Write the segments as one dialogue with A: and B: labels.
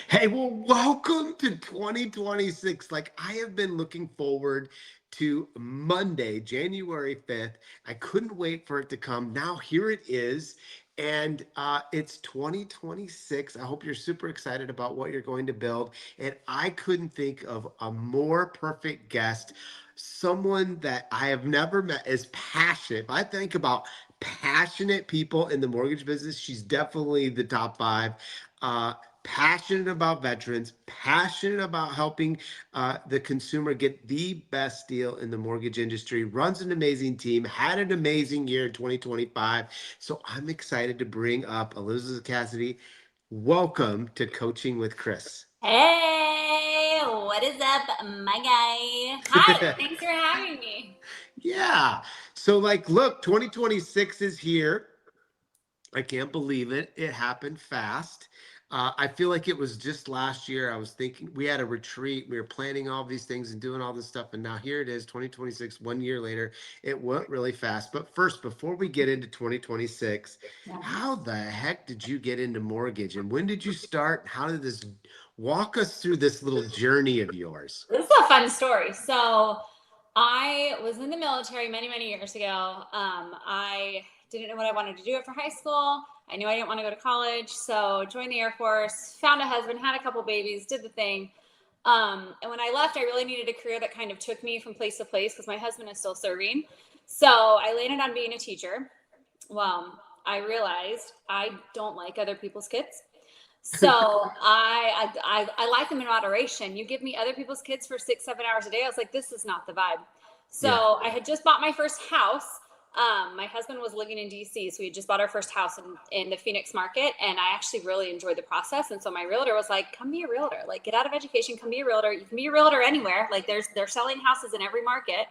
A: Hey, well, welcome to 2026. Like, I have been looking forward to Monday, January 5th. I couldn't wait for it to come. Now, here it is. And it's 2026. I hope you're super excited about what you're going to build. And I couldn't think of a more perfect guest, someone that I have never met is passionate. If I think about passionate people in the mortgage business, she's definitely the top five. Uh, Passionate about veterans, passionate about helping the consumer get the best deal in the mortgage industry, runs an amazing team, had an amazing year in 2025. So I'm excited to bring up Elizabeth Cassidy. Welcome to Coaching with Chris.
B: Hey, what is up, my guy? Hi, thanks for having me.
A: Yeah. So, like, look, 2026 is here. I can't believe it. It happened fast. I feel like it was just last year. I was thinking we had a retreat. We were planning all these things and doing all this stuff. And now here it is, 2026, 1 year later. It went really fast. But first, before we get into 2026,
B: Yeah.
A: how the heck did you get into mortgage? And when did you start? How did this walk us through this little journey of yours?
B: This is a fun story. So, I was in the military many, many years ago. I didn't know what I wanted to do after high school. I knew I didn't want to go to college. So, joined the Air Force, found a husband, had a couple babies, did the thing. And when I left, I really needed a career that kind of took me from place to place because my husband is still serving. So, I landed on being a teacher. Well, I realized I don't like other people's kids. So I like them in moderation. You give me other people's kids for 6-7 hours a day. I was like, this is not the vibe.
A: Yeah.
B: So I had just bought my first house. My husband was living in DC, so we had just bought our first house in the Phoenix market, and I actually really enjoyed the process. And so my realtor was like, "Come be a realtor. Like, get out of education, come be a realtor. You can be a realtor anywhere. Like, they're selling houses in every market."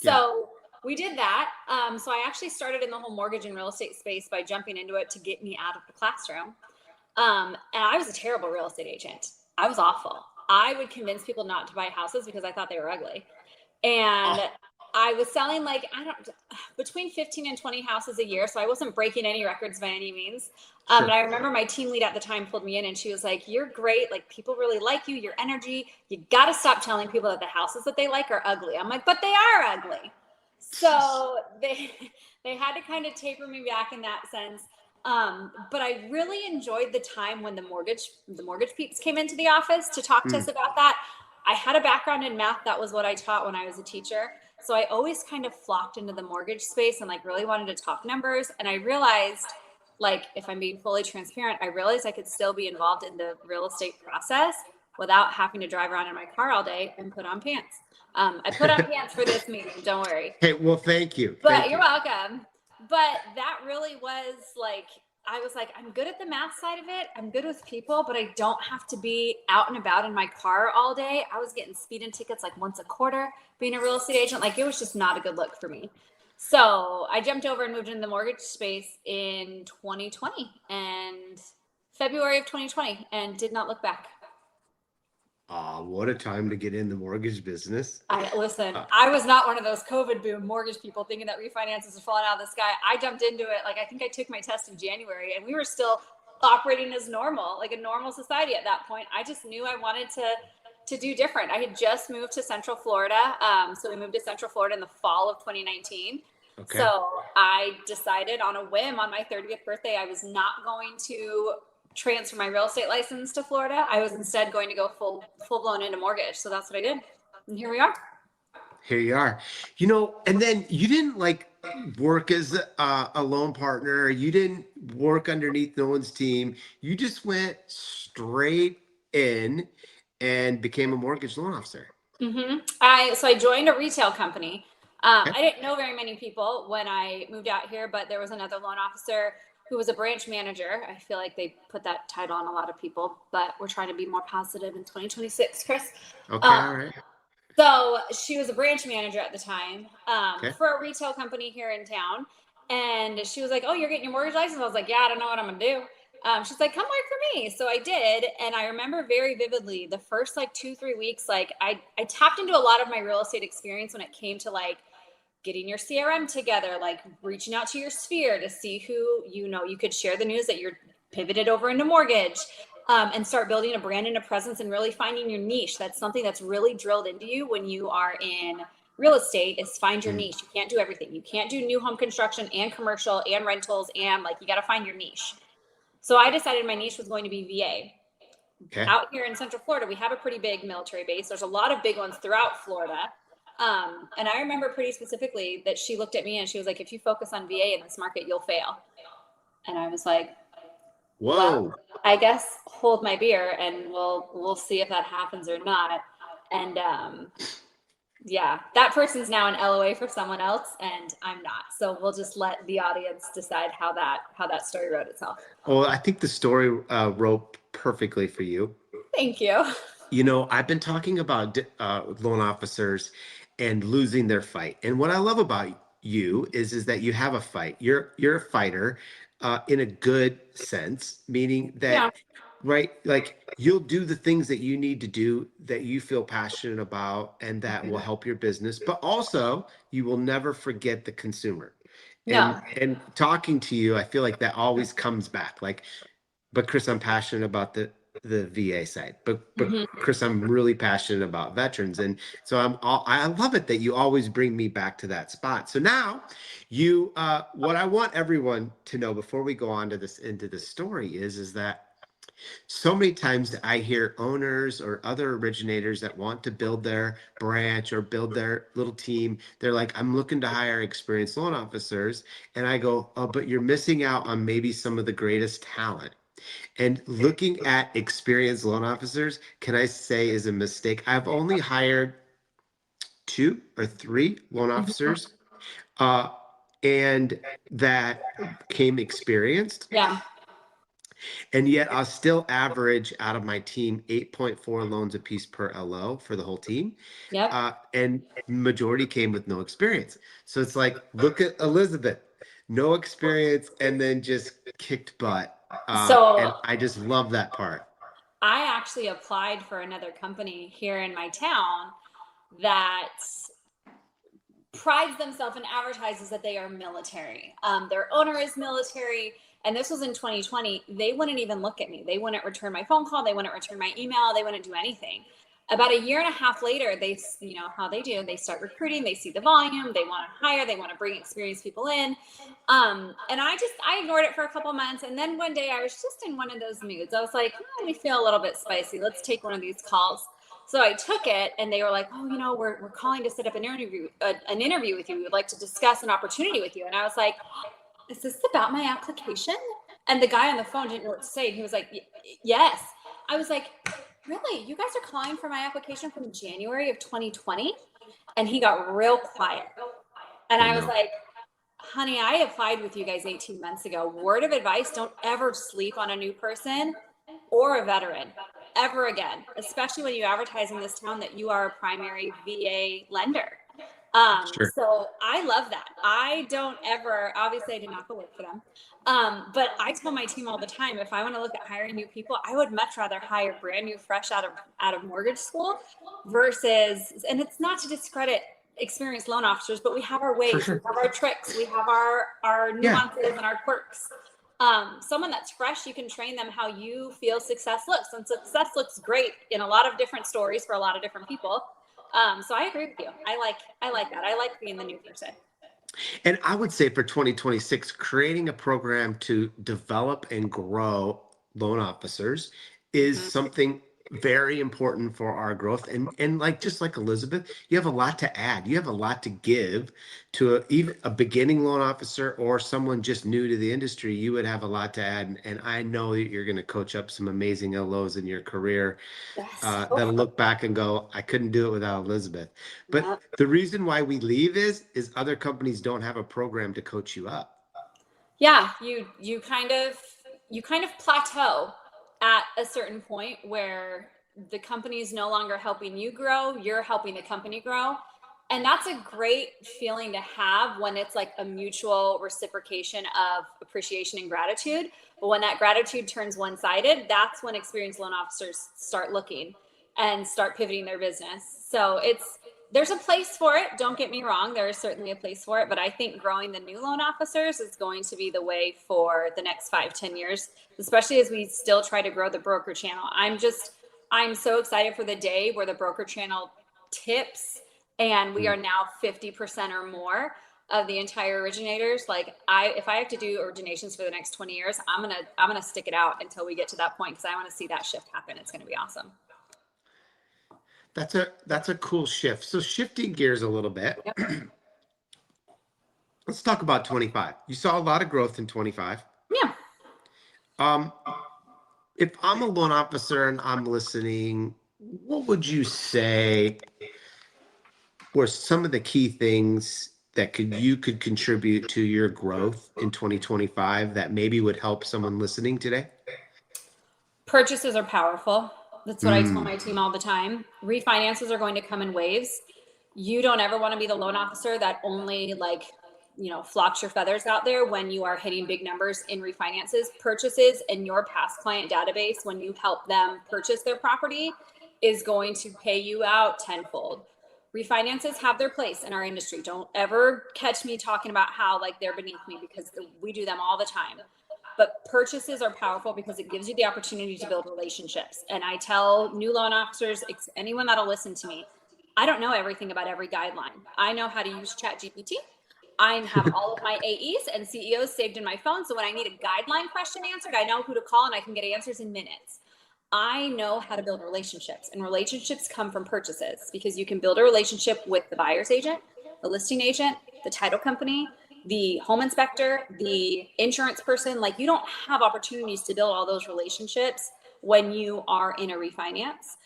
A: Yeah.
B: So we did that. So I actually started in the whole mortgage and real estate space by jumping into it to get me out of the classroom. And I was a terrible real estate agent. I was awful. I would convince people not to buy houses because I thought they were ugly. And
A: Oh,
B: I was selling like, I don't, between 15 and 20 houses a year. So I wasn't breaking any records by any means. And
A: sure.
B: I remember my team lead at the time pulled me in and she was like, "You're great. Like, people really like you, your energy. You got to stop telling people that the houses that they like are ugly." I'm like, "But they are ugly." So they had to kind of taper me back in that sense. But I really enjoyed the time when the mortgage peeps came into the office to talk to
A: Mm,
B: us about that. I had a background in math. That was what I taught when I was a teacher. So I always kind of flocked into the mortgage space and like really wanted to talk numbers. And I realized, like, if I'm being fully transparent, I realized I could still be involved in the real estate process without having to drive around in my car all day and put on pants. I put on
A: mm.
B: pants for this meeting, don't worry.
A: Hey, well, thank you.
B: But
A: Thank
B: you're
A: you.
B: welcome. But that really was like, I was like, I'm good at the math side of it. I'm good with people, but I don't have to be out and about in my car all day. I was getting speeding tickets like once a quarter being a real estate agent. Like, it was just not a good look for me. So I jumped over and moved into the mortgage space in 2020 and February of 2020 and did not look back.
A: What a time to get in the mortgage business.
B: I listen,
A: Uh,
B: I was not one of those COVID boom mortgage people thinking that refinances are falling out of the sky. I jumped into it. Like, I think I took my test in January and we were still operating as normal, like a normal society at that point. I just knew I wanted to do different. I had just moved to Central Florida. So we moved to Central Florida in the fall of 2019.
A: okay.
B: So I decided on a whim on my 30th birthday, I was not going to transfer my real estate license to Florida. I was instead going to go full blown into mortgage. So that's what I did. And here we are.
A: Here you are. And then you didn't like work as a loan partner. You didn't work underneath no one's team. You just went straight in and became a mortgage loan officer.
B: I joined a retail company.
A: Okay.
B: I didn't know very many people when I moved out here, but there was another loan officer who was a branch manager. I feel like they put that title on a lot of people, but we're trying to be more positive in 2026, Chris.
A: Okay.
B: Um,
A: All right.
B: so she was a branch manager at the time
A: Okay.
B: for a retail company here in town. And she was like, "Oh, you're getting your mortgage license?" I was like, "Yeah, I don't know what I'm going to do." She's like, "Come work for me." So I did. And I remember very vividly the first like 2-3 weeks, like I tapped into a lot of my real estate experience when it came to like getting your CRM together, like reaching out to your sphere to see who you could share the news that you're pivoted over into mortgage. and start building a brand and a presence and really finding your niche. That's something that's really drilled into you when you are in real estate, is find your
A: Mm.
B: niche. You can't do everything. You can't do new home construction and commercial and rentals, and like, you got to find your niche. So I decided my niche was going to be VA.
A: Okay.
B: Out here in Central Florida, we have a pretty big military base. There's a lot of big ones throughout Florida. And I remember pretty specifically that she looked at me and she was like, if you focus on VA in this market, you'll fail. And I was like, well,
A: Whoa.
B: I guess hold my beer and we'll see if that happens or not. And yeah, that person's now an LOA for someone else, and I'm not. So we'll just let the audience decide how that story wrote itself.
A: Well, I think the story wrote perfectly for you.
B: Thank you.
A: You know, I've been talking about loan officers and losing their fight. And what I love about you is that you have a fight. You're a fighter in a good sense, meaning
B: Yeah.
A: that, right, like you'll do the things that you need to do that you feel passionate about and that will help your business, but also you will never forget the consumer.
B: No.
A: And talking to you, I feel like that always comes back. Like, but Chris, I'm passionate about the VA side. But
B: Mhm.
A: Chris, I'm really passionate about veterans, and so I love it that you always bring me back to that spot. So now, what I want everyone to know before we go on to this into the story is that so many times I hear owners or other originators that want to build their branch or build their little team. They're like, I'm looking to hire experienced loan officers. And I go, oh, but you're missing out on maybe some of the greatest talent. And looking at experienced loan officers, can I say is a mistake? I've only hired 2 or 3 loan
B: Mhm.
A: officers, uh, and that came experienced.
B: Yeah.
A: And yet I'll still average out of my team 8.4 loans apiece per LO for the whole team.
B: Yep.
A: And majority came with no experience. So it's like, look at Elizabeth, no experience, and then just kicked butt. And
B: So
A: I just love that part.
B: I actually applied for another company here in my town that prides themselves and advertises that they are military. Their owner is military, and this was in 2020. They wouldn't even look at me. They wouldn't return my phone call. They wouldn't return my email. They wouldn't do anything. About a year and a half later, they, you know how they do. They start recruiting. They see the volume. They want to hire. They want to bring experienced people in. And I ignored it for a couple months. And then one day, I was just in one of those moods. I was like, oh, we feel a little bit spicy. Let's take one of these calls. So I took it, and they were like, "Oh, we're calling to set up an interview with you. We would like to discuss an opportunity with you." And I was like, "Is this about my application?" And the guy on the phone didn't know what to say. And he was like, "Yes." I was like, "Really? You guys are calling for my application from January of 2020?" And he got real quiet. And
A: Oh
B: I was
A: no.
B: like, honey, I applied with you guys 18 months ago. Word of advice, don't ever sleep on a new person or a veteran ever again, especially when you advertise in this town that you are a primary VA lender.
A: Sure.
B: So I love that. I don't ever, obviously I did not go work for them. But I tell my team all the time, if I want to look at hiring new people, I would much rather hire brand new, fresh out of mortgage school versus, and it's not to discredit experienced loan officers, but we have our
A: For
B: ways, we
A: sure.
B: have our tricks, we have our
A: Yeah.
B: nuances and our quirks. Someone that's fresh, you can train them how you feel success looks, and success looks great in a lot of different stories for a lot of different people. So I agree with you. I like that. I like being the new person.
A: And I would say for 2026, creating a program to develop and grow loan officers is
B: Mhm.
A: something very important for our growth. And like just like Elizabeth, you have a lot to add. You have a lot to give to even a beginning loan officer or someone just new to the industry. You would have a lot to add. And I know that you're going to coach up some amazing LOs in your career
B: Yes.
A: that'll look back and go, I couldn't do it without Elizabeth. But
B: Yep.
A: the reason why we leave is other companies don't have a program to coach you up.
B: Yeah, you kind of plateau at a certain point where the company is no longer helping you grow, you're helping the company grow. And that's a great feeling to have when it's like a mutual reciprocation of appreciation and gratitude. But when that gratitude turns one-sided, that's when experienced loan officers start looking and start pivoting their business. So there's a place for it. Don't get me wrong. There is certainly a place for it, but I think growing the new loan officers is going to be the way for the next 5-10 years, especially as we still try to grow the broker channel. I'm so excited for the day where the broker channel tips and we are now 50% or more of the entire originators. Like if I have to do originations for the next 20 years, I'm going to stick it out until we get to that point, because I want to see that shift happen. It's going to be awesome.
A: That's a cool shift. So shifting gears a little bit,
B: Yep.
A: let's talk about 25. You saw a lot of growth in 25.
B: Yeah.
A: Um, if I'm a loan officer and I'm listening, what would you say were some of the key things that you could contribute to your growth in 2025 that maybe would help someone listening today?
B: Purchases are powerful. That's what I tell
A: Mm,
B: my team all the time. Refinances are going to come in waves. You don't ever want to be the loan officer that only flocks your feathers out there when you are hitting big numbers in refinances. Purchases in your past client database, when you help them purchase their property, is going to pay you out tenfold. Refinances have their place in our industry. Don't ever catch me talking about how like they're beneath me, because we do them all the time. But purchases are powerful because it gives you the opportunity to build relationships. And I tell new loan officers, anyone that'll listen to me, I don't know everything about every guideline. I know how to use ChatGPT. I have all of my AEs and CEOs saved in my phone. So when I need a guideline question answered, I know who to call and I can get answers in minutes. I know how to build relationships, and relationships come from purchases, because you can build a relationship with the buyer's agent, the listing agent, the title company, the home inspector, the insurance person. Like, you don't have opportunities to build all those relationships when you are in a refinance.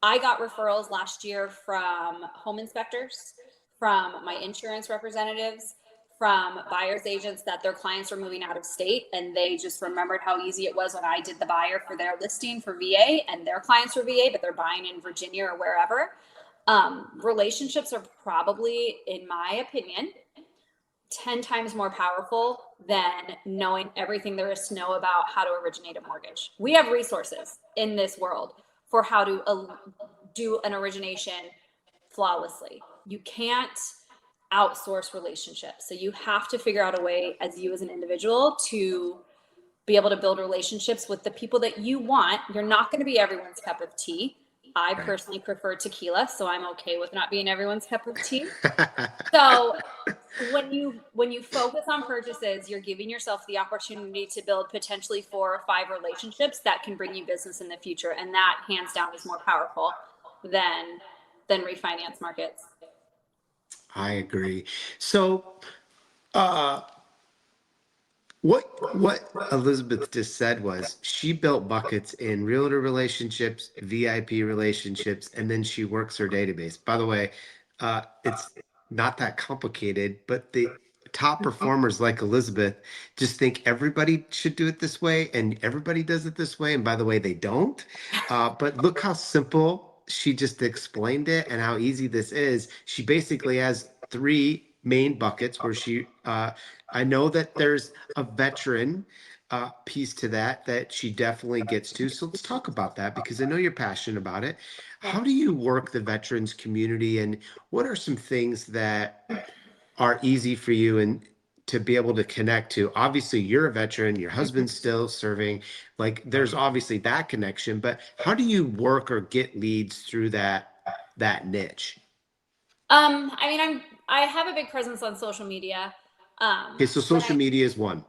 B: I got referrals last year from home inspectors, from my insurance representatives, from buyer's agents that their clients were moving out of state, and they just remembered how easy it was when I did the buyer for their listing for VA, and their clients were VA, but they're buying in Virginia or wherever. Relationships are probably, in my opinion, 10 times more powerful than knowing everything there is to know about how to originate a mortgage. We have resources in this world for how to do an origination flawlessly. You can't outsource relationships. So you have to figure out a way, as you as an individual, to be able to build relationships with the people that you want. You're not going to be everyone's cup of tea. I personally prefer tequila, so I'm okay with not being everyone's cup of tea. So when you focus on purchases, you're giving yourself the opportunity to build potentially 4 or 5 relationships that can bring you business in the future, and that hands down is more powerful than refinance markets.
A: I agree. So, uh, what Elizabeth just said was she built buckets in realtor relationships, VIP relationships, and then she works her database. By the way, it's not that complicated, but the top performers like Elizabeth just think everybody should do it this way, and everybody does it this way. And by the way, they don't. But look how simple she just explained it and how easy this is. She basically has 3 main buckets where I know that there's a veteran piece to that she definitely gets to. So let's talk about that, because I know you're passionate about it.
B: Yeah.
A: How do you work the veterans community, and what are some things that are easy for you and to be able to connect to? Obviously, you're a veteran, your husband's still serving. Like, there's obviously that connection, but how do you work or get leads through that niche?
B: I mean, I have a big presence on social media.
A: Okay, so
B: When
A: social media is one.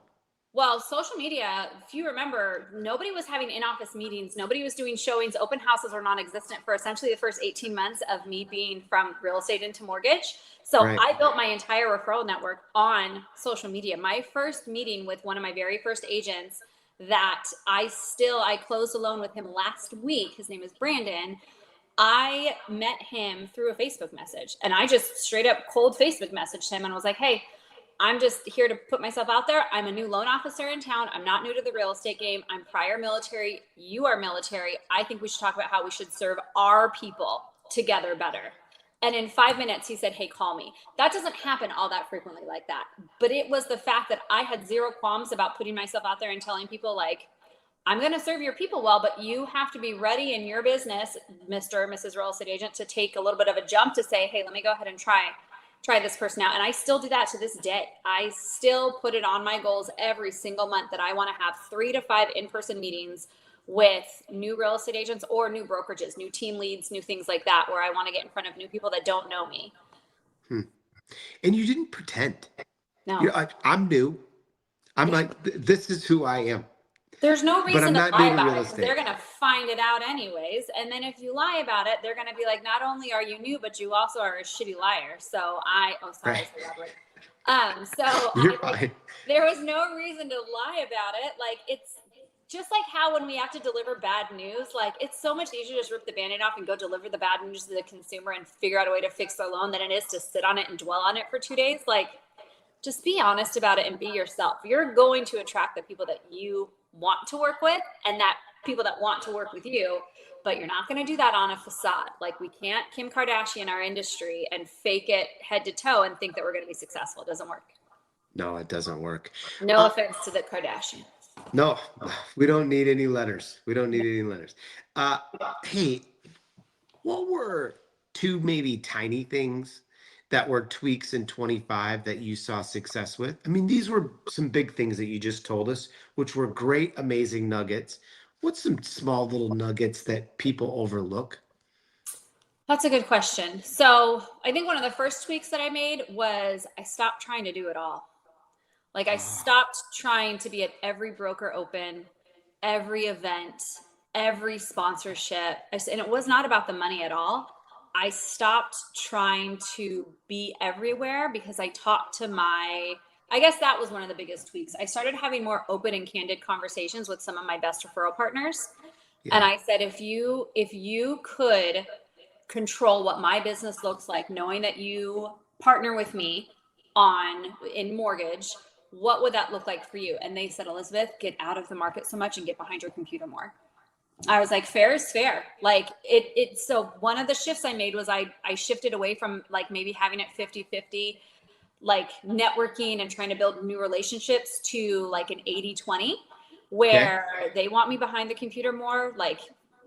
B: Well, social media, if you remember, nobody was having in-office meetings. Nobody was doing showings. Open houses were non-existent for essentially the first 18 months of me being from real estate into mortgage. So
A: Right.
B: I built my entire referral network on social media. My first meeting with one of my very first agents that I closed a loan with him last week. His name is Brandon. I met him through a Facebook message, and I just straight up cold Facebook messaged him and was like, hey, I'm just here to put myself out there. I'm a new loan officer in town. I'm not new to the real estate game. I'm prior military. You are military. I think we should talk about how we should serve our people together better. And in 5 minutes, he said, hey, call me. That doesn't happen all that frequently like that. But it was the fact that I had zero qualms about putting myself out there and telling people, like, I'm going to serve your people well, but you have to be ready in your business, Mr. or Mrs. Real Estate Agent, to take a little bit of a jump to say, hey, let me go ahead and try this person out. And I still do that to this day. I still put it on my goals every single month that I want to have 3 to 5 in-person meetings with new real estate agents or new brokerages, new team leads, new things like that, where I want to get in front of new people that don't know me.
A: And you didn't pretend.
B: No.
A: I'm new. I'm
B: Yeah.
A: like, this is who I am.
B: There's no
A: But I'm
B: reason to
A: not
B: lie
A: new to
B: about
A: real
B: it because they're
A: estate.
B: going to find it out anyways. And then if you lie about it, they're going to be like, not only are you new, but you also are a shitty liar. So sorry, I
A: Right.
B: said that word.
A: You're fine.
B: There was no reason to lie about it. Like, it's just like how when we have to deliver bad news, like, it's so much easier to just rip the Band-Aid off and go deliver the bad news to the consumer and figure out a way to fix their loan than it is to sit on it and dwell on it for 2 days. Like, just be honest about it and be yourself. You're going to attract the people that you want to work with and that people that want to work with you, but you're not going to do that on a facade. Like, we can't Kim Kardashian our industry and fake it head to toe and think that we're going to be successful. It doesn't work.
A: No, it doesn't work.
B: No offense to the Kardashians.
A: No, we don't need any letters. We don't need any letters. Uh, hey, what were 2 maybe tiny things that were tweaks in 25 that you saw success with? I mean, these were some big things that you just told us, which were great, amazing nuggets. What's some small little nuggets that people overlook?
B: That's a good question. So I think one of the first tweaks that I made was I stopped trying to do it all. Like, I
A: Oh,
B: stopped trying to be at every broker open, every event, every sponsorship. And it was not about the money at all. I stopped trying to be everywhere because I talked to I guess that was one of the biggest tweaks. I started having more open and candid conversations with some of my best referral partners. And
A: yeah.
B: I said, if you could control what my business looks like, knowing that you partner with me in mortgage, what would that look like for you? And they said, Elizabeth, get out of the market so much and get behind your computer more. I was like, fair is fair. Like, so one of the shifts I made was I shifted away from, like, maybe having it 50-50, like networking and trying to build new relationships, to like an 80-20,
A: Okay.
B: where they want me behind the computer more, like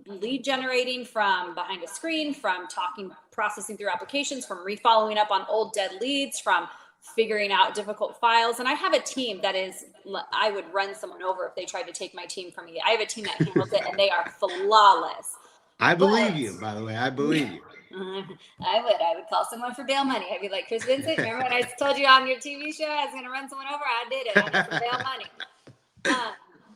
B: lead generating from behind a screen, from talking, processing through applications, from refollowing up on old dead leads, from figuring out difficult files. And I have a team that is, I would run someone over if they tried to take my team from me. I have a team that handles it and they are flawless.
A: I
B: But
A: believe you, by the way. I believe you.
B: I would call someone for bail money. I'd be like, Chris Vincent, remember when I told you on your TV show I was going to run someone over? I did it. I need some bail money.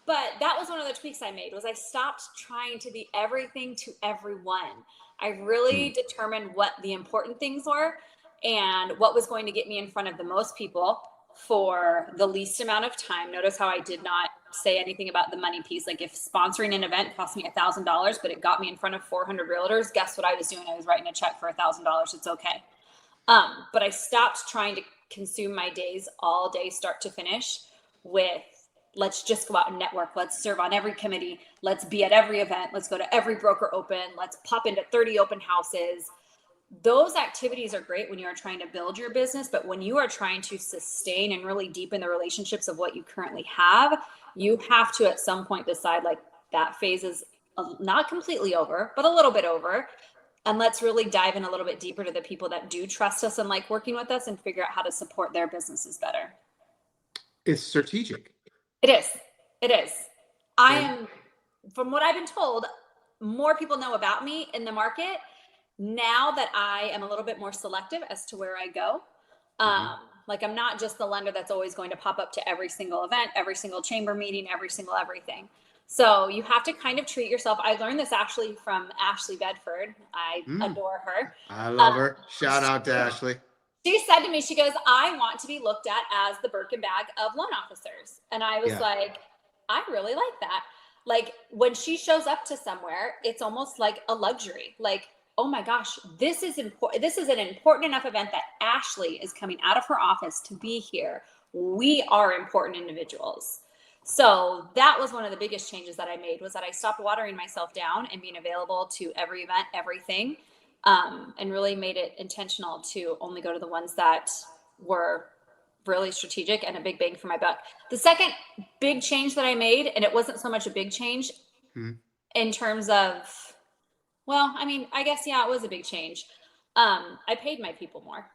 B: But that was one of the tweaks I made, was I stopped trying to be everything to everyone. I really
A: Hmm.
B: determined what the important things were and what was going to get me in front of the most people for the least amount of time. Notice how I did not say anything about the money piece. Like, if sponsoring an event cost me $1,000, but it got me in front of 400 realtors, guess what I was doing? I was writing a check for $1,000. It's okay. But I stopped trying to consume my days all day, start to finish, with let's just go out and network. Let's serve on every committee. Let's be at every event. Let's go to every broker open. Let's pop into 30 open houses. Those activities are great when you are trying to build your business, but when you are trying to sustain and really deepen the relationships of what you currently have, you have to at some point decide, like, that phase is not completely over, but a little bit over. And let's really dive in a little bit deeper to the people that do trust us and like working with us, and figure out how to support their businesses better.
A: It's strategic.
B: It is. It is. I
A: And
B: am, from what I've been told, more people know about me in the market now that I am a little bit more selective as to where I go.
A: mhm.
B: Like, I'm not just the lender that's always going to pop up to every single event, every single chamber meeting, every single everything. So you have to kind of treat yourself. I learned this actually from Ashley Bedford. I
A: Mm,
B: adore her.
A: I love
B: Um,
A: her. Shout out to Ashley.
B: she said to me, she goes, I want to be looked at as the Birkin bag of loan officers. And I was
A: Yeah.
B: like, I really like that. Like, when she shows up to somewhere, it's almost like a luxury. Like, oh my gosh, this is important. This is an important enough event that Ashley is coming out of her office to be here. We are important individuals. So that was one of the biggest changes that I made, was that I stopped watering myself down and being available to every event, everything, and really made it intentional to only go to the ones that were really strategic and a big bang for my buck. The second big change that I made, and it wasn't so much a big change in terms of, well, I mean, I guess, yeah, it was a big change. I paid my people more.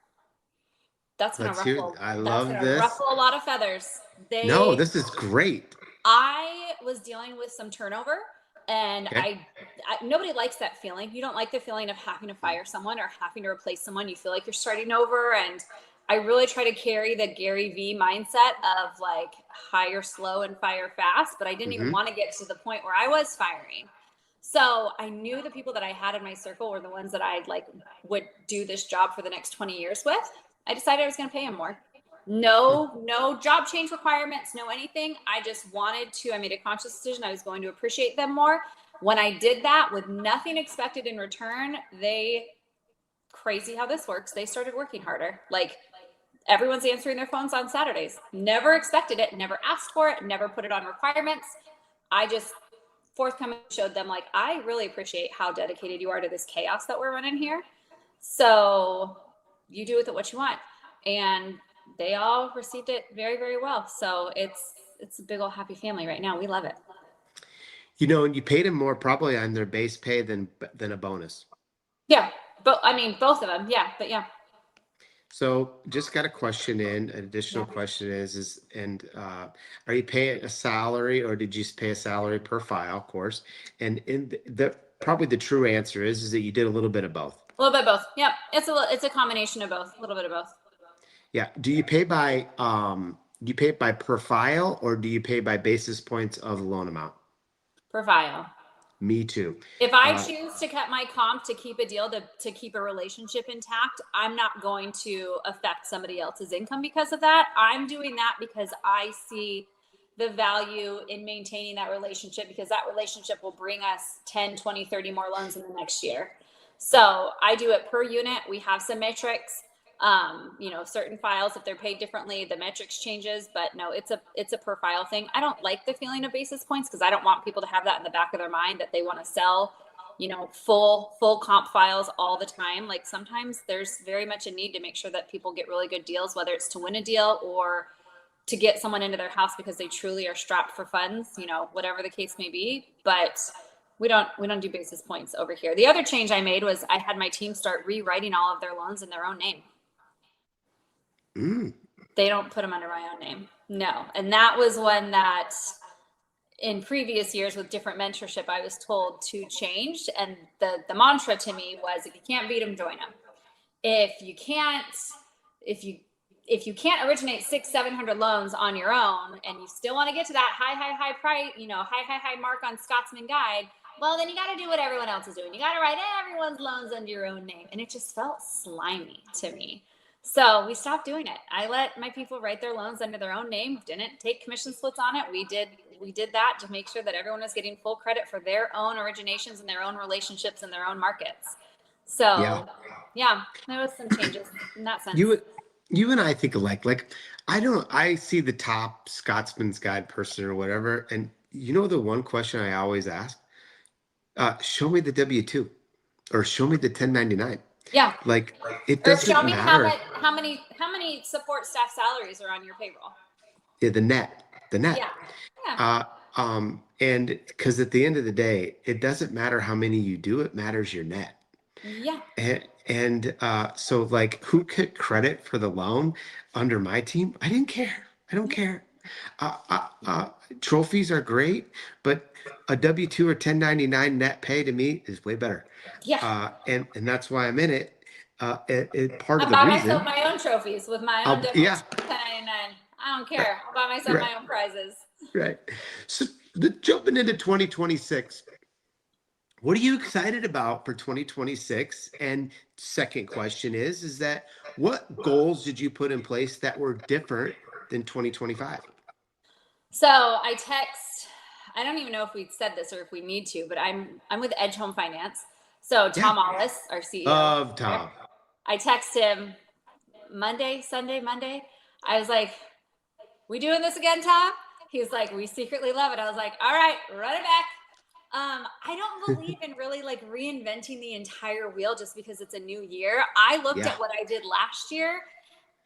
B: That's
A: Let's hear. I love
B: gonna
A: this.
B: ruffle a lot of feathers.
A: No, this is great.
B: I was dealing with some turnover, and
A: Okay.
B: nobody likes that feeling. You don't like the feeling of having to fire someone or having to replace someone. You feel like you're starting over. And I really try to carry the Gary V mindset of like hire slow and fire fast, but I didn't even want to get to the point where I was firing. So I knew the people that I had in my circle were the ones that I like would do this job for the next 20 years with. I decided I was going to pay them more. No job change requirements, no anything. I just wanted to, I made a conscious decision. I was going to appreciate them more. When I did that with nothing expected in return, crazy how this works, they started working harder. Like everyone's answering their phones on Saturdays. Never expected it, never asked for it, never put it on requirements. I just forthcoming showed them like, I really appreciate how dedicated you are to this chaos that we're running here. So you do with it what you want. And they all received it very, very well. So it's a big old happy family right now. We love it.
A: And you paid them more probably on their base pay than a bonus.
B: Yeah, but I mean both of them. Yeah, but yeah.
A: So just got a question in. An additional question are you paying a salary or did you just pay a salary per file, of course? And in probably the true answer is that you did a little bit of both.
B: A little bit of both. Yep, it's a combination of both. A little bit of both.
A: Yeah. Do you pay by per file or do you pay by basis points of loan amount?
B: Per file.
A: Me too.
B: If I choose to cut my comp to keep a deal to keep a relationship intact, I'm not going to affect somebody else's income because of that. I'm doing that because I see the value in maintaining that relationship, because that relationship will bring us 10, 20, 30 more loans in the next year. So I do it per unit. We have some metrics. Certain files, if they're paid differently, the metrics changes, but no, it's a per file thing. I don't like the feeling of basis points because I don't want people to have that in the back of their mind that they want to sell, full comp files all the time. Like sometimes there's very much a need to make sure that people get really good deals, whether it's to win a deal or to get someone into their house because they truly are strapped for funds, whatever the case may be. But we don't do basis points over here. The other change I made was I had my team start rewriting all of their loans in their own name. They don't put them under my own name. No. And that was one that in previous years with different mentorship, I was told to change. And the mantra to me was, if you can't beat them, join them. If you can't originate 600-700 loans on your own and you still want to get to that high price, high mark on Scotsman Guide, well, then you got to do what everyone else is doing. You got to write everyone's loans under your own name. And it just felt slimy to me. So we stopped doing it. I let my people write their loans under their own name, didn't take commission splits on it. We did that to make sure that everyone was getting full credit for their own originations and their own relationships and their own markets. So yeah, there was some changes in that sense.
A: You and I think alike. Like I see the top Scotsman's Guide person or whatever. And the one question I always ask, show me the W-2 or show me the 1099.
B: Yeah.
A: Like it doesn't
B: show me
A: matter.
B: how many support staff salaries are on your payroll.
A: Yeah, the net.
B: Yeah.
A: And because at the end of the day, it doesn't matter how many you do, it matters your net.
B: Yeah.
A: So like who get credit for the loan under my team? I didn't care. I don't care. Trophies are great, but a W-2 or 1099 net pay to me is way better.
B: Yeah.
A: And that's why I'm in it. Part of the reason.
B: I buy myself my own trophies with my own W-2
A: yeah.
B: 1099. I don't care. I'll buy myself my own prizes.
A: Right. So jumping into 2026, what are you excited about for 2026? And second question is that what goals did you put in place that were different than 2025?
B: So I don't even know if we said this or if we need to, but I'm with Edge Home Finance. So Tom Allis, our CEO.
A: Love Tom.
B: I text him Monday. I was like, we doing this again, Tom? He's like, we secretly love it. I was like, all right, run it back. I don't believe in really like reinventing the entire wheel just because it's a new year. I looked at what I did last year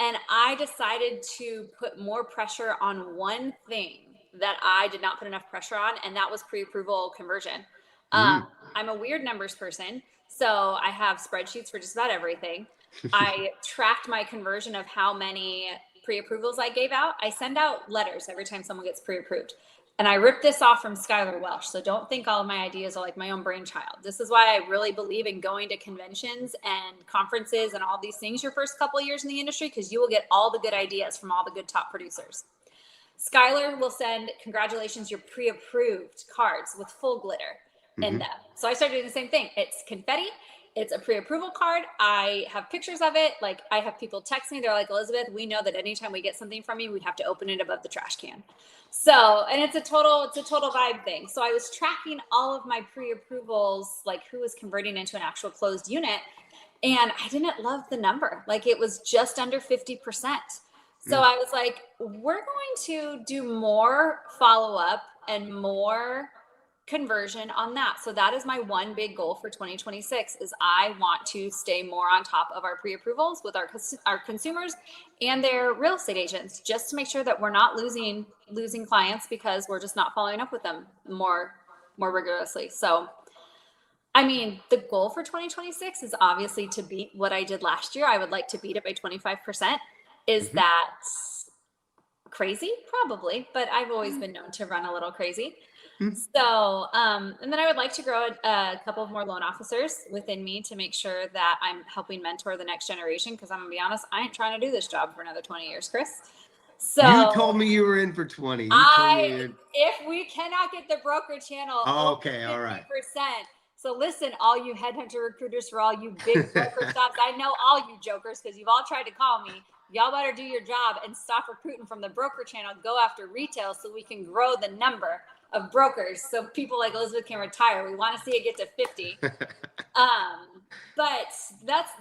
B: And I decided to put more pressure on one thing that I did not put enough pressure on, and that was pre-approval conversion. Um,
A: Mm.
B: I'm a weird numbers person, so I have spreadsheets for just about everything. I tracked my conversion of how many pre-approvals I gave out. I send out letters every time someone gets pre-approved. And I ripped this off from Skylar Welsh. So don't think all of my ideas are like my own brainchild. This is why I really believe in going to conventions and conferences and all these things your first couple of years in the industry, because you will get all the good ideas from all the good top producers. Skylar will send, congratulations, you're pre-approved cards with full glitter in
A: Hmm.
B: them. So I started doing the same thing. It's confetti. It's a pre-approval card. I have pictures of it. Like, I have people text me. They're like, Elizabeth, we know that anytime we get something from you, we have to open it above the trash can. So, and it's a total vibe thing. So I was tracking all of my pre-approvals, like who was converting into an actual closed unit. And I didn't love the number. Like, it was just under 50%. So
A: Mm.
B: I was like, we're going to do more follow up and more conversion on that. So that is my one big goal for 2026 is I want to stay more on top of our pre-approvals with our consumers and their real estate agents, just to make sure that we're not losing clients because we're just not following up with them more rigorously. So I mean, the goal for 2026 is obviously to beat what I did last year. I would like to beat it by 25%. Is
A: Hmm.
B: that crazy? Probably, but I've always been known to run a little crazy.
A: Mm.
B: So, and then I would like to grow a couple of more loan officers within me to make sure that I'm helping mentor the next generation. Because I'm gonna be honest, I ain't trying to do this job for another 20 years, Chris.
A: You
B: So
A: told me you were in for 20. You told me you're in.
B: if we cannot get the broker channel
A: Oh,
B: over
A: okay. All right.
B: 50%. So listen, all you headhunter recruiters, for all you big broker shops, I know all you jokers because you've all tried to call me. Y'all better do your job and stop recruiting from the broker channel. Go after retail so we can grow the number of brokers so people like Elizabeth can retire. We want to see it get to 50. But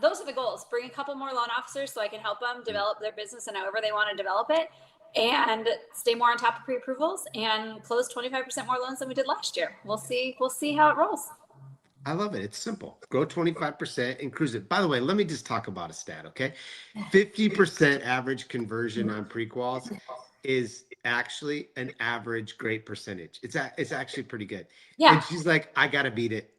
B: those are the goals. Bring a couple more loan officers so I can help them develop their business and however they want to develop it, and stay more on top of pre-approvals and close 25% more loans than we did last year. We'll see how it rolls.
A: I love it. It's simple. Grow 25% and cruise it. By the way, let me just talk about a stat, okay? 50% average conversion on prequals is actually an average great percentage. It's actually pretty good.
B: Yeah.
A: And she's like, I gotta beat it.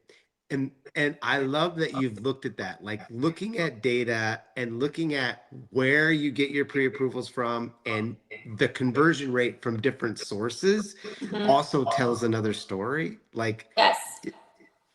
A: And I love that you've looked at that, like looking at data and looking at where you get your pre-approvals from and the conversion rate from different sources
B: Mhm.
A: also tells another story. Like,
B: Yes.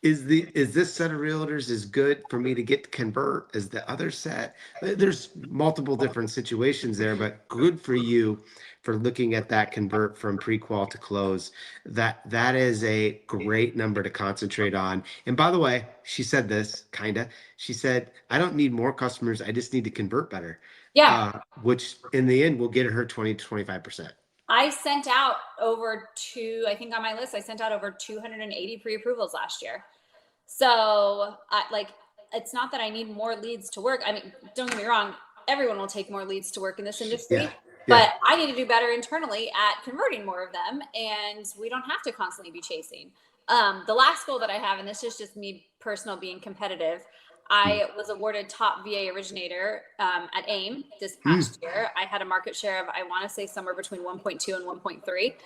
A: is this set of realtors as good for me to get to convert as the other set? There's multiple different situations there, but good for you for looking at that convert from pre-qual to close. That is a great number to concentrate on. And by the way, she said this kinda. She said, I don't need more customers, I just need to convert better.
B: Yeah.
A: Which in the end will get her 20 to 25%.
B: I sent out I think on my list, I sent out over 280 pre-approvals last year. So, it's not that I need more leads to work. I mean, don't get me wrong, everyone will take more leads to work in this industry,
A: Yeah. Yeah.
B: but I need to do better internally at converting more of them, and we don't have to constantly be chasing. The last goal that I have, and this is just me personal being competitive, I was awarded top VA originator at AIM this
A: Mm.
B: past year. I had a market share of, I want to say, somewhere between 1.2 and 1.3.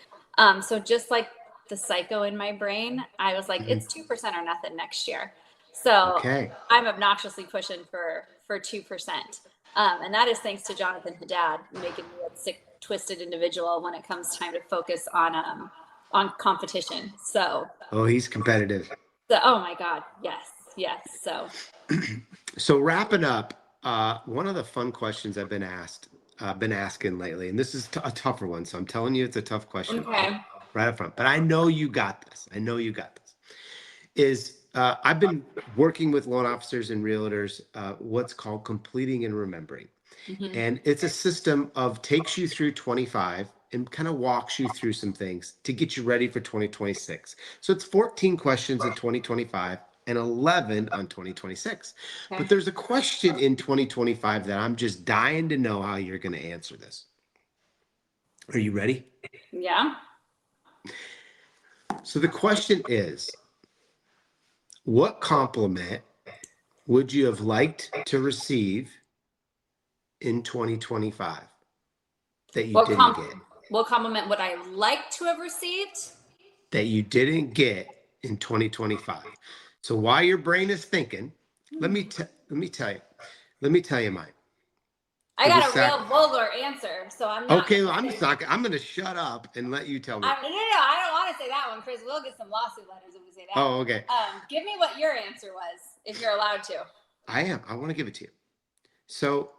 B: So just like the psycho in my brain, I was like,
A: Mhm.
B: it's 2% or nothing next year. So
A: Okay.
B: I'm obnoxiously pushing for 2%. And that is thanks to Jonathan Haddad making me a sick, twisted individual when it comes time to focus on competition.
A: Oh, he's competitive.
B: Oh my God, yes. So
A: So wrapping up, one of the fun questions I've been asking lately, and this is a tougher one, so I'm telling you it's a tough question
B: okay,
A: right up front. But I know you got this. I know you got this. I've been working with loan officers and realtors, what's called completing and remembering,
B: hmm
A: and it's a system of takes you through 25 and kind of walks you through some things to get you ready for 2026. So it's 14 questions in 2025 and 11 on 2026.
B: okay,
A: But there's a question in 2025 that I'm just dying to know how you're going to answer this. Are you ready?
B: yeah.
A: So the question is, what compliment would you have liked to receive in 2025 that you
B: What
A: didn't get?
B: what compliment would I like to have received?
A: That you didn't get in 2025. So while your brain is thinking, let me tell you. Let me tell you mine.
B: I
A: It was
B: got a real vulgar answer, so I'm not
A: Okay, well,
B: gonna
A: I'm
B: say.
A: just not. I'm going to shut up and let you tell me.
B: No, I don't want to say that one, Chris. We'll get some lawsuit letters if we say that.
A: Oh, okay.
B: Give me what your answer was, if you're allowed to.
A: I am. I want to give it to you. So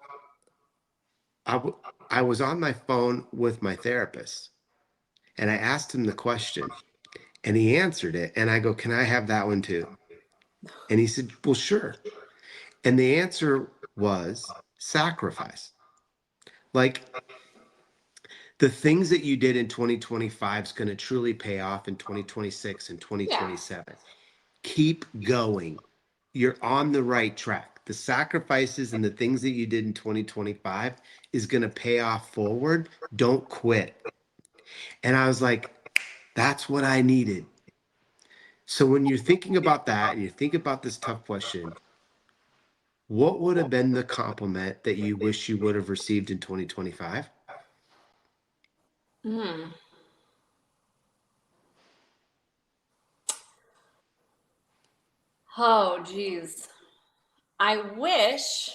A: I was on my phone with my therapist, and I asked him the question, and he answered it. And I go, "Can I have that one too?" And he said, "Well, sure." And the answer was sacrifice. Like the things that you did in 2025 is going to truly pay off in 2026 and
B: Yeah.
A: 2027. Keep going. You're on the right track. The sacrifices and the things that you did in 2025 is going to pay off forward. Don't quit. And I was like, that's what I needed. So when you're thinking about that and you think about this tough question, what would have been the compliment that you wish you would have received in 2025?
B: Hmm. Oh, geez. I wish.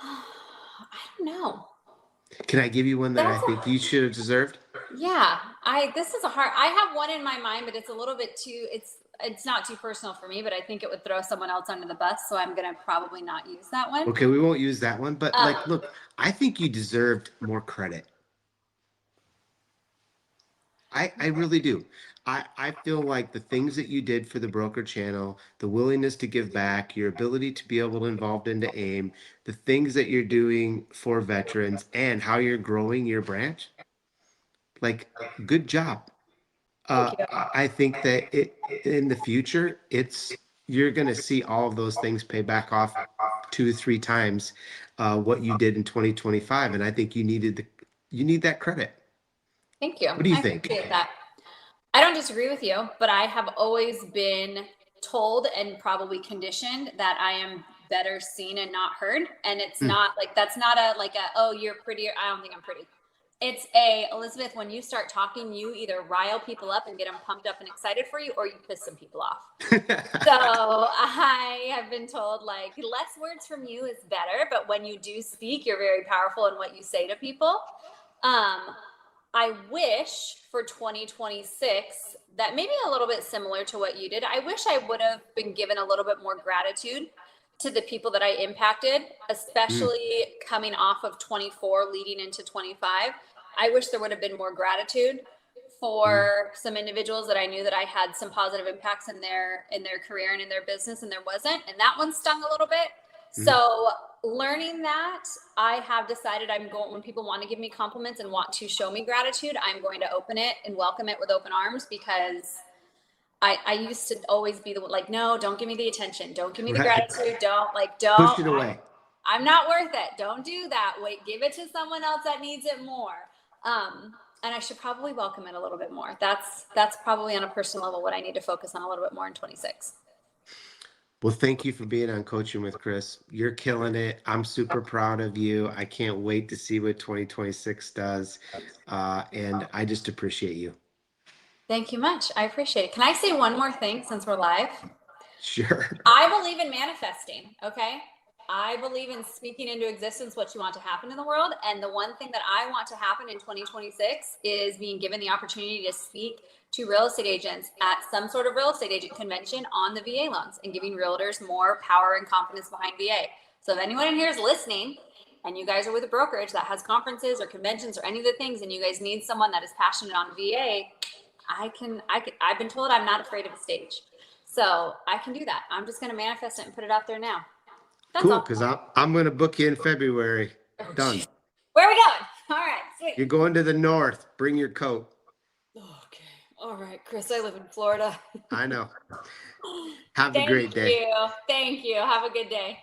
B: I don't know.
A: Can I give you one that I
B: That's
A: think you should have deserved?
B: yeah. This is a hard. I have one in my mind, but it's a little bit too. It's not too personal for me, but I think it would throw someone else under the bus, so I'm gonna probably not use that one.
A: Okay, we won't use that one, but
B: Um,
A: like, look, I think you deserved more credit. I really do. I feel like the things that you did for the broker channel, the willingness to give back, your ability to be able to involve into AIM, the things that you're doing for veterans, and how you're growing your branch, like, good job.
B: Thank you.
A: I think that it in the future, it's you're gonna see all of those things pay back off 2 to 3 times what you did in 2025, and I think you need that credit.
B: Thank you.
A: What do you
B: I
A: think?
B: appreciate that. I don't disagree with you, but I have always been told and probably conditioned that I am better seen and not heard. And it's
A: Mm,
B: not like that's not a like a oh you're pretty. I don't think I'm pretty. It's a Elizabeth. When you start talking, you either rile people up and get them pumped up and excited for you, or you piss some people off. So I have been told like less words from you is better, but when you do speak, you're very powerful in what you say to people. Um, I wish for 2026 that maybe a little bit similar to what you did. I wish I would have been given a little bit more gratitude to the people that I impacted,
A: mm,
B: especially coming off of 24 leading into 25. I wish there would have been more gratitude
A: mm,
B: for some individuals that I knew that I had some positive impacts in their career and in their business, and there wasn't, and that one stung a little bit.
A: mm.
B: So learning that, I have decided I'm going, when people want to give me compliments and want to show me gratitude, I'm going to open it and welcome it with open arms, because I used to always be the one like, no, don't give me the attention, don't give me the
A: Right.
B: gratitude,
A: Push it away.
B: I'm not worth it, don't do that, wait, give it to someone else that needs it more. And I should probably welcome it a little bit more. That's probably on a personal level what I need to focus on a little bit more in 26.
A: Well, thank you for being on Coaching with Chris. You're killing it. I'm super proud of you. I can't wait to see what 2026 does. And I just appreciate you.
B: Thank you much. I appreciate it. Can I say one more thing since we're live?
A: Sure.
B: I believe in manifesting, okay? I believe in speaking into existence what you want to happen in the world. And the one thing that I want to happen in 2026 is being given the opportunity to speak to real estate agents at some sort of real estate agent convention on the VA loans and giving realtors more power and confidence behind VA. So if anyone in here is listening and you guys are with a brokerage that has conferences or conventions or any of the things, and you guys need someone that is passionate on VA, I've been told I'm not afraid of a stage. So I can do that. I'm just going to manifest it and put it out there now. That's
A: Cool,
B: all.
A: because I'm going to book you in February.
B: Oh,
A: Done.
B: where are we going? All right, sweet.
A: You're going to the north. Bring your coat.
B: Okay. All right, Chris, I live in Florida.
A: I know. Have a
B: Thank
A: great day.
B: you. Thank you. Have a good day.